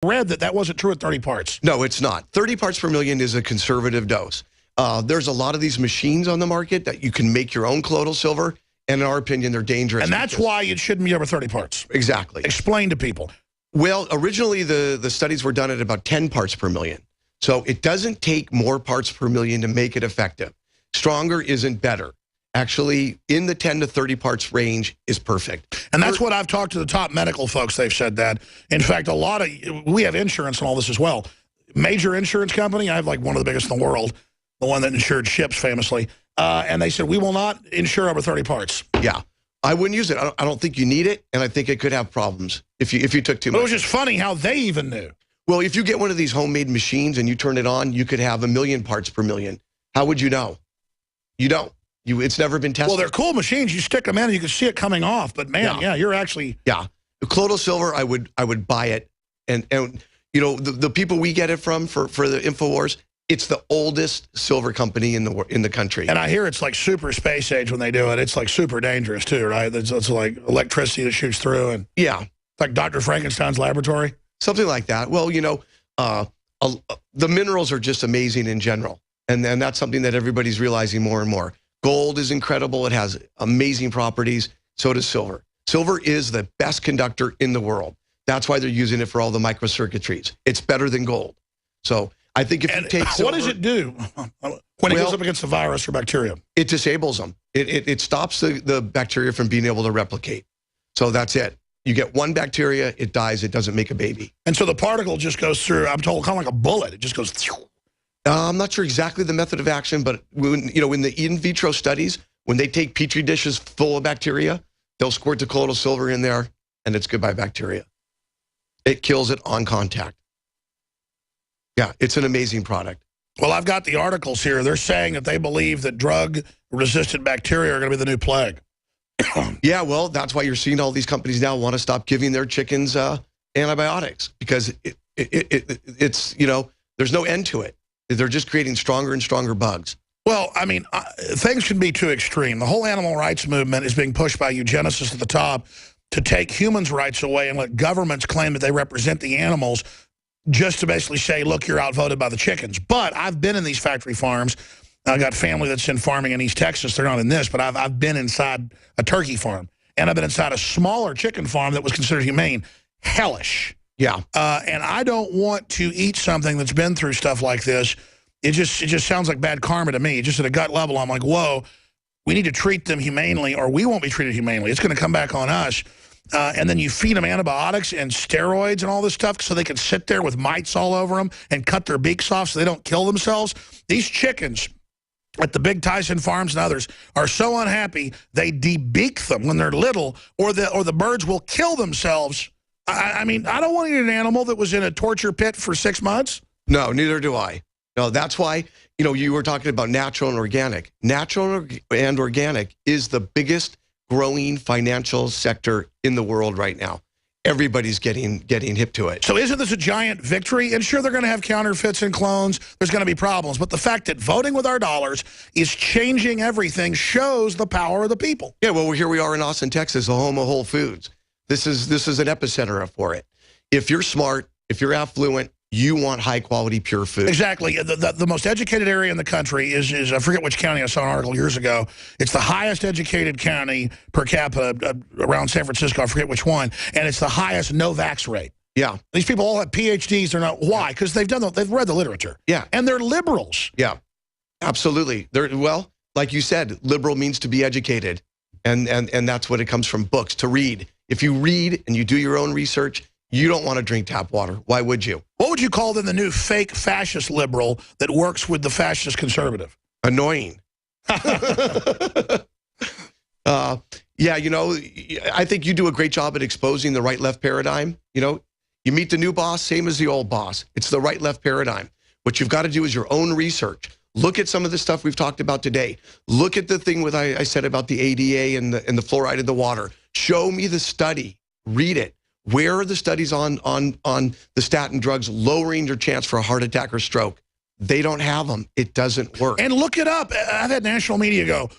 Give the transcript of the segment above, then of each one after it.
read that that wasn't true at 30 parts. No, it's not. 30 parts per million is a conservative dose. There's a lot of these machines on the market that you can make your own colloidal silver, and in our opinion, they're dangerous. And that's why it shouldn't be over 30 parts. Exactly. Explain to people. Well, originally the studies were done at about 10 parts per million. So it doesn't take more parts per million to make it effective. Stronger isn't better. Actually, in the 10 to 30 parts range is perfect. And that's what I've talked to the top medical folks. They've said that. In fact, we have insurance and all this as well. Major insurance company, I have like one of the biggest in the world, the one that insured ships famously. And they said, we will not insure over 30 parts. Yeah. I wouldn't use it. I don't think you need it, and I think it could have problems if you took too much. It was just funny how they even knew. Well, if you get one of these homemade machines and you turn it on, you could have 1 million parts per million. How would you know? You don't. It's never been tested. Well, they're cool machines. You stick them in and you can see it coming off. But, man, yeah you're actually... Yeah. The colloidal silver, I would buy it. And you know, the people we get it from for the InfoWars, it's the oldest silver company in the country. And I hear it's like super space age when they do it. It's like super dangerous, too, right? It's like electricity that shoots through. And yeah. Like Dr. Frankenstein's laboratory. Something like that. Well, you know, the minerals are just amazing in general. And that's something that everybody's realizing more and more. Gold is incredible. It has amazing properties. So does silver. Silver is the best conductor in the world. That's why they're using it for all the microcircuitries. It's better than gold. So I think if you take silver... What does it do when it goes up against a virus or bacteria? It disables them. It stops the bacteria from being able to replicate. So that's it. You get one bacteria, it dies, it doesn't make a baby. And so the particle just goes through, I'm told, kind of like a bullet. It just goes... I'm not sure exactly the method of action, but when, you know, in the in vitro studies, when they take Petri dishes full of bacteria, they'll squirt the colloidal silver in there, and it's goodbye bacteria. It kills it on contact. Yeah, it's an amazing product. Well, I've got the articles here. They're saying that they believe that drug-resistant bacteria are going to be the new plague. Yeah, well, that's why you're seeing all these companies now want to stop giving their chickens antibiotics, because it's, you know, there's no end to it. They're just creating stronger and stronger bugs. Well, I mean, things can be too extreme. The whole animal rights movement is being pushed by eugenicists at the top to take humans' rights away and let governments claim that they represent the animals, just to basically say, look, you're outvoted by the chickens. But I've been in these factory farms. I got family that's in farming in East Texas. They're not in this, but I've been inside a turkey farm. And I've been inside a smaller chicken farm that was considered humane. Hellish. Yeah. And I don't want to eat something that's been through stuff like this. It just sounds like bad karma to me. Just at a gut level, I'm like, whoa, we need to treat them humanely or we won't be treated humanely. It's going to come back on us. And then you feed them antibiotics and steroids and all this stuff so they can sit there with mites all over them and cut their beaks off so they don't kill themselves. These chickens at the big Tyson farms and others are so unhappy they debeak them when they're little, or the birds will kill themselves. I mean, I don't want to eat an animal that was in a torture pit for 6 months. No, neither do I. No, that's why, you know, you were talking about natural and organic. Natural and organic is the biggest growing financial sector in the world right now. Everybody's getting hip to it. So isn't this a giant victory? And sure, they're going to have counterfeits and clones. There's going to be problems. But the fact that voting with our dollars is changing everything shows the power of the people. Yeah, well, here we are in Austin, Texas, the home of Whole Foods. This is an epicenter for it. If you're smart, if you're affluent, you want high-quality, pure food. Exactly. The most educated area in the country is I forget which county. I saw an article years ago. It's the highest educated county per capita around San Francisco. I forget which one. And it's the highest no-vax rate. Yeah. These people all have PhDs. They're not. Why? Because they've read the literature. Yeah. And they're liberals. Yeah. Absolutely. Well, like you said, liberal means to be educated. And that's what it comes from, books, to read. If you read and you do your own research, you don't want to drink tap water. Why would you? What would you call then the new fake fascist liberal that works with the fascist conservative? Annoying. Yeah, you know, I think you do a great job at exposing the right-left paradigm. You know, you meet the new boss, same as the old boss. It's the right-left paradigm. What you've got to do is your own research. Look at some of the stuff we've talked about today. Look at the thing with I said about the ADA and the fluoride of the water. Show me the study. Read it. Where are the studies on the statin drugs lowering your chance for a heart attack or stroke? They don't have them. It doesn't work. And look it up. I've had national media go,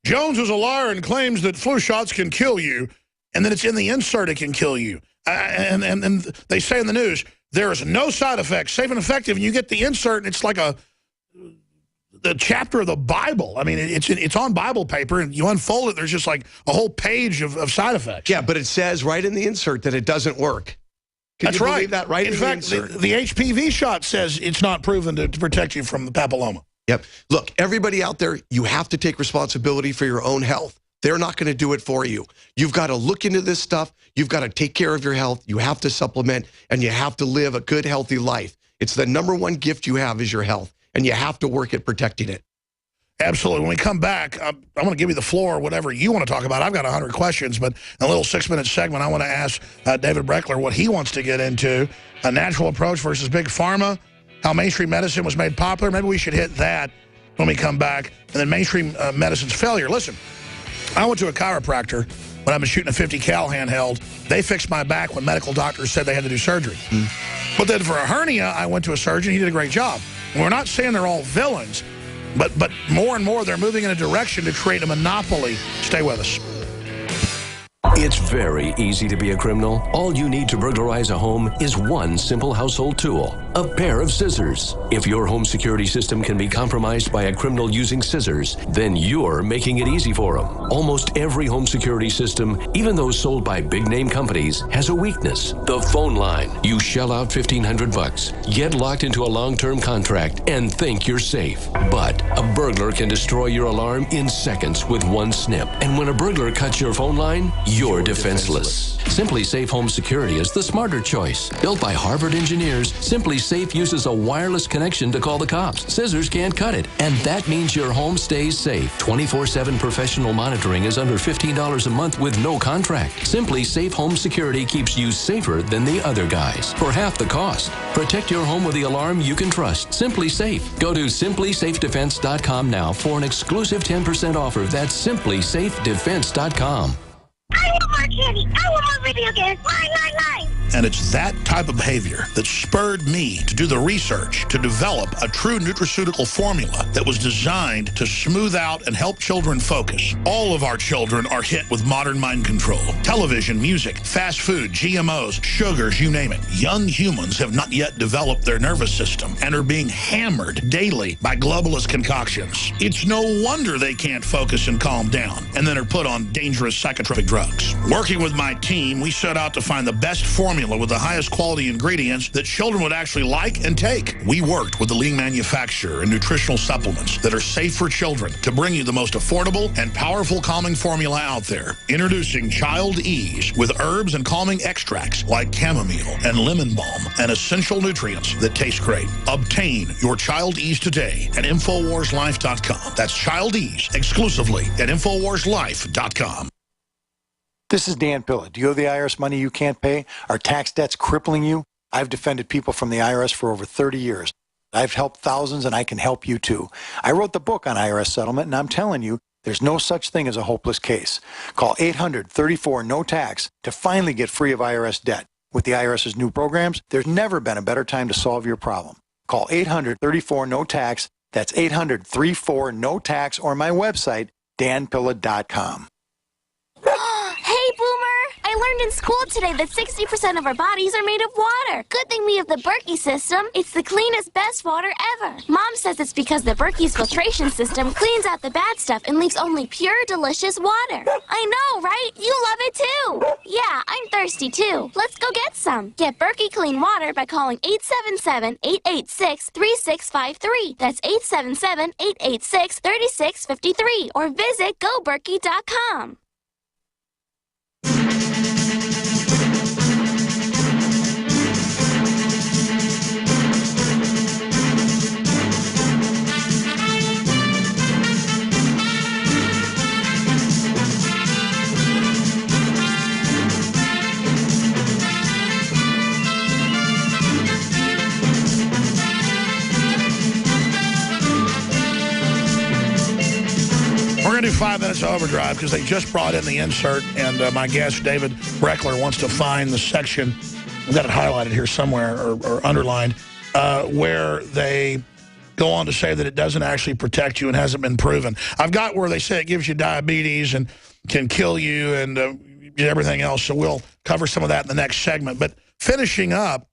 Jones is a liar and claims that flu shots can kill you, and then it's in the insert it can kill you. And they say in the news, There is no side effects, safe and effective. And you get the insert, and it's like the chapter of the Bible. I mean, it's on Bible paper, and you unfold it, there's just like a whole page of side effects. Yeah, but it says right in the insert that it doesn't work. That's right. Believe that right in in fact, the insert? The HPV shot says it's not proven to protect you from the papilloma. Yep. Look, everybody out there, you have to take responsibility for your own health. They're not going to do it for you. You've got to look into this stuff. You've got to take care of your health. You have to supplement, and you have to live a good, healthy life. It's the #1 gift you have is your health, and you have to work at protecting it. Absolutely. When we come back, I'm going to give you the floor, whatever you want to talk about. I've got 100 questions, but in a little 6-minute segment, I want to ask David Breckler what he wants to get into. A natural approach versus big pharma, how mainstream medicine was made popular. Maybe we should hit that when we come back. And then mainstream medicine's failure. Listen, I went to a chiropractor when I was shooting a 50 cal handheld. They fixed my back when medical doctors said they had to do surgery. But then for a hernia, I went to a surgeon. He did a great job. And we're not saying they're all villains, but more and more they're moving in a direction to create a monopoly. Stay with us. It's very easy to be a criminal. All you need to burglarize a home is one simple household tool, a pair of scissors. If your home security system can be compromised by a criminal using scissors, then you're making it easy for them. Almost every home security system, even those sold by big-name companies, has a weakness: the phone line. You shell out $1,500, get locked into a long-term contract, and think you're safe. But a burglar can destroy your alarm in seconds with one snip. And when a burglar cuts your phone line, you're defenseless. Simply Safe Home Security is the smarter choice. Built by Harvard engineers, Simply Safe uses a wireless connection to call the cops. Scissors can't cut it. And that means your home stays safe. 24/7 professional monitoring is under $15 a month with no contract. Simply Safe Home Security keeps you safer than the other guys for half the cost. Protect your home with the alarm you can trust. Simply Safe. Go to simplysafedefense.com now for an exclusive 10% offer. That's simplysafedefense.com. I want more candy. I want more video games. Mine. And it's that type of behavior that spurred me to do the research to develop a true nutraceutical formula that was designed to smooth out and help children focus. All of our children are hit with modern mind control. Television, music, fast food, GMOs, sugars, you name it. Young humans have not yet developed their nervous system and are being hammered daily by globalist concoctions. It's no wonder they can't focus and calm down and then are put on dangerous psychotropic drugs. Working with my team, we set out to find the best formula with the highest quality ingredients that children would actually like and take. We worked with the leading manufacturer and nutritional supplements that are safe for children to bring you the most affordable and powerful calming formula out there. Introducing Child Ease with herbs and calming extracts like chamomile and lemon balm and essential nutrients that taste great. Obtain your Child Ease today at InfoWarsLife.com. That's Child Ease exclusively at InfoWarsLife.com. This is Dan Pilla. Do you owe the IRS money you can't pay? Are tax debts crippling you? I've defended people from the IRS for over 30 years. I've helped thousands, and I can help you too. I wrote the book on IRS settlement, and I'm telling you, there's no such thing as a hopeless case. Call 800-34-NO-TAX to finally get free of IRS debt. With the IRS's new programs, there's never been a better time to solve your problem. Call 800-34-NO-TAX. That's 800-34-NO-TAX, or my website, danpilla.com. Hey, Boomer! I learned in school today that 60% of our bodies are made of water. Good thing we have the Berkey system. It's the cleanest, best water ever. Mom says it's because the Berkey's filtration system cleans out the bad stuff and leaves only pure, delicious water. I know, right? You love it too. Yeah, I'm thirsty too. Let's go get some. Get Berkey clean water by calling 877-886-3653. That's 877-886-3653. Or visit GoBerkey.com. We're going to do 5 minutes of overdrive because they just brought in the insert, and my guest, David Breckler, wants to find the section, I've got it highlighted here somewhere or underlined, where they go on to say that it doesn't actually protect you and hasn't been proven. I've got where they say it gives you diabetes and can kill you and everything else, so we'll cover some of that in the next segment. But finishing up,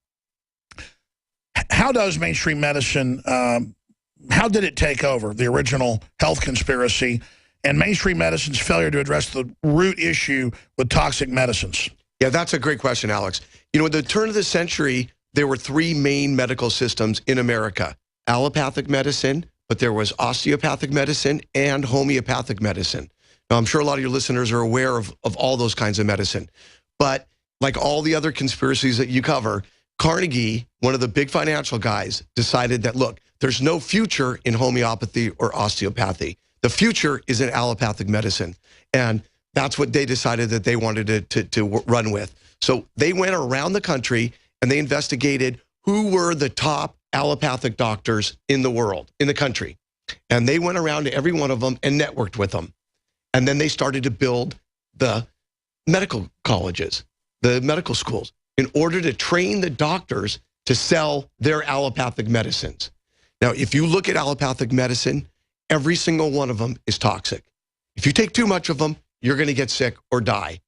how does mainstream medicine, how did it take over the original health conspiracy and mainstream medicine's failure to address the root issue with toxic medicines? Yeah, that's a great question, Alex. You know, at the turn of the century, there were three main medical systems in America: allopathic medicine, but there was osteopathic medicine and homeopathic medicine. Now, I'm sure a lot of your listeners are aware of all those kinds of medicine. But like all the other conspiracies that you cover, Carnegie, one of the big financial guys, decided that, look, there's no future in homeopathy or osteopathy. The future is in allopathic medicine. And that's what they decided that they wanted to run with. So they went around the country and they investigated who were the top allopathic doctors in the world, in the country. And they went around to every one of them and networked with them. And then they started to build the medical colleges, the medical schools, in order to train the doctors to sell their allopathic medicines. Now, if you look at allopathic medicine, every single one of them is toxic. If you take too much of them, you're going to get sick or die.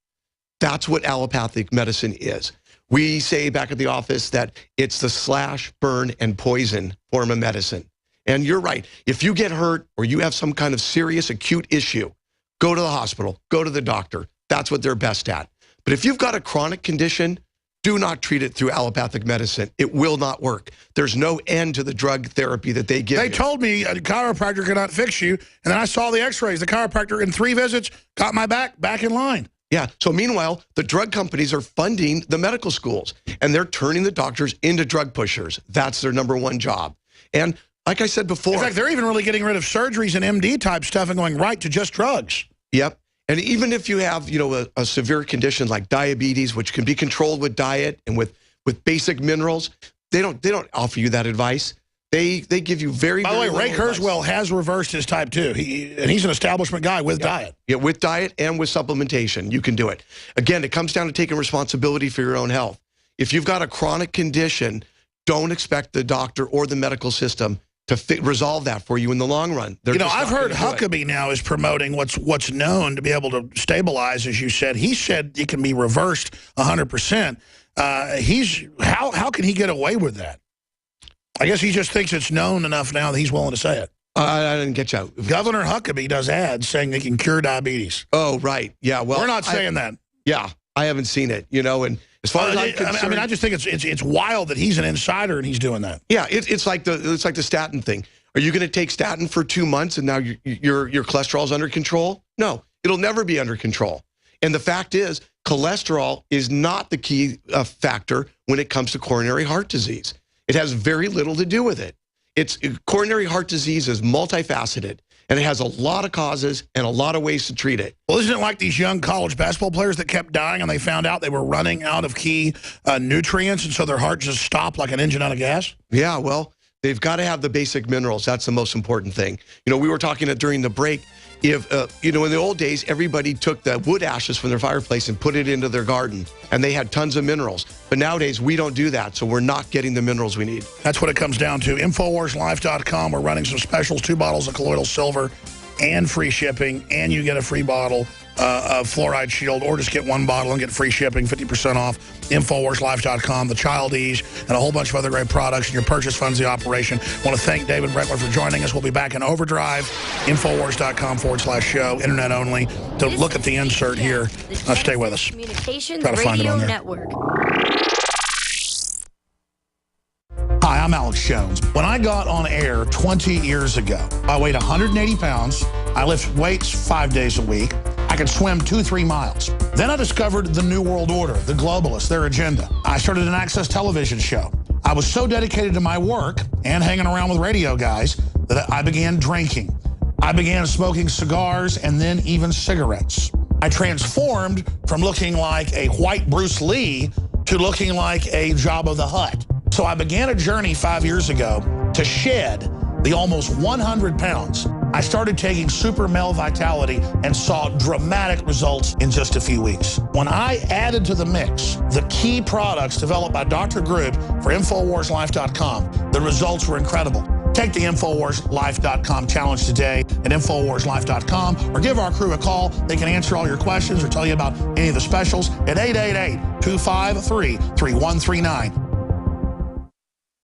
That's what allopathic medicine is. We say back at the office that it's the slash, burn, and poison form of medicine. And you're right. If you get hurt or you have some kind of serious acute issue, go to the hospital, go to the doctor. That's what they're best at. But if you've got a chronic condition, do not treat it through allopathic medicine. It will not work. There's no end to the drug therapy that they give you. They told me a chiropractor cannot fix you, and then I saw the x-rays. The chiropractor in 3 visits got my back in line. Yeah, so meanwhile, the drug companies are funding the medical schools, and they're turning the doctors into drug pushers. That's their #1 job. And like I said before— in fact, they're even really getting rid of surgeries and MD-type stuff and going right to just drugs. Yep. And even if you have, you know, a severe condition like diabetes, which can be controlled with diet and with basic minerals, they don't offer you that advice. They give you very— By the way, Ray advice. Kurzweil has reversed his type 2. And he's an establishment guy with diet. Yeah, with diet and with supplementation, you can do it. Again, it comes down to taking responsibility for your own health. If you've got a chronic condition, don't expect the doctor or the medical system to resolve that for you in the long run. You know, I've heard Huckabee now is promoting what's known to be able to stabilize, as you said. He said it can be reversed 100%. How can he get away with that? I guess he just thinks it's known enough now that he's willing to say it. I didn't get you. Governor Huckabee does ads saying they can cure diabetes. Oh, right. Yeah, well— we're not saying that. Yeah, I haven't seen it, you know, and as far as I'm concerned— I mean, I just think it's wild that he's an insider and he's doing that. Yeah, it's like the statin thing. Are you going to take statin for 2 months and now your cholesterol's under control? No, it'll never be under control. And the fact is, cholesterol is not the key factor when it comes to coronary heart disease. It has very little to do with it. Coronary heart disease is multifaceted, and it has a lot of causes and a lot of ways to treat it. Well, isn't it like these young college basketball players that kept dying and they found out they were running out of key nutrients, and so their heart just stopped like an engine out of gas? Yeah, well, they've got to have the basic minerals. That's the most important thing. You know, we were talking during the break. If you know, in the old days, everybody took the wood ashes from their fireplace and put it into their garden, and they had tons of minerals. But nowadays, we don't do that, so we're not getting the minerals we need. That's what it comes down to. InfoWarsLife.com. We're running some specials: 2 bottles of colloidal silver and free shipping, and you get a free bottle of Fluoride Shield, or just get 1 bottle and get free shipping, 50% off. InfoWarsLife.com, the Child Ease, and a whole bunch of other great products, and your purchase funds the operation. I want to thank David Bretler for joining us. We'll be back in overdrive. InfoWars.com/show, internet only. To look at the insert here. Stay with us. Try to find it on there. Network. Hi, I'm Alex Jones. When I got on air 20 years ago, I weighed 180 pounds. I lift weights 5 days a week. I could swim 2-3 miles. Then I discovered the New World Order, the globalists, their agenda. I started an Access television show. I was so dedicated to my work and hanging around with radio guys that I began drinking. I began smoking cigars and then even cigarettes. I transformed from looking like a white Bruce Lee to looking like a Jabba the Hutt. So I began a journey 5 years ago to shed the almost 100 pounds. I started taking Super Male Vitality and saw dramatic results in just a few weeks. When I added to the mix the key products developed by Dr. Group for InfoWarsLife.com, the results were incredible. Take the InfoWarsLife.com challenge today at InfoWarsLife.com, or give our crew a call. They can answer all your questions or tell you about any of the specials at 888-253-3139.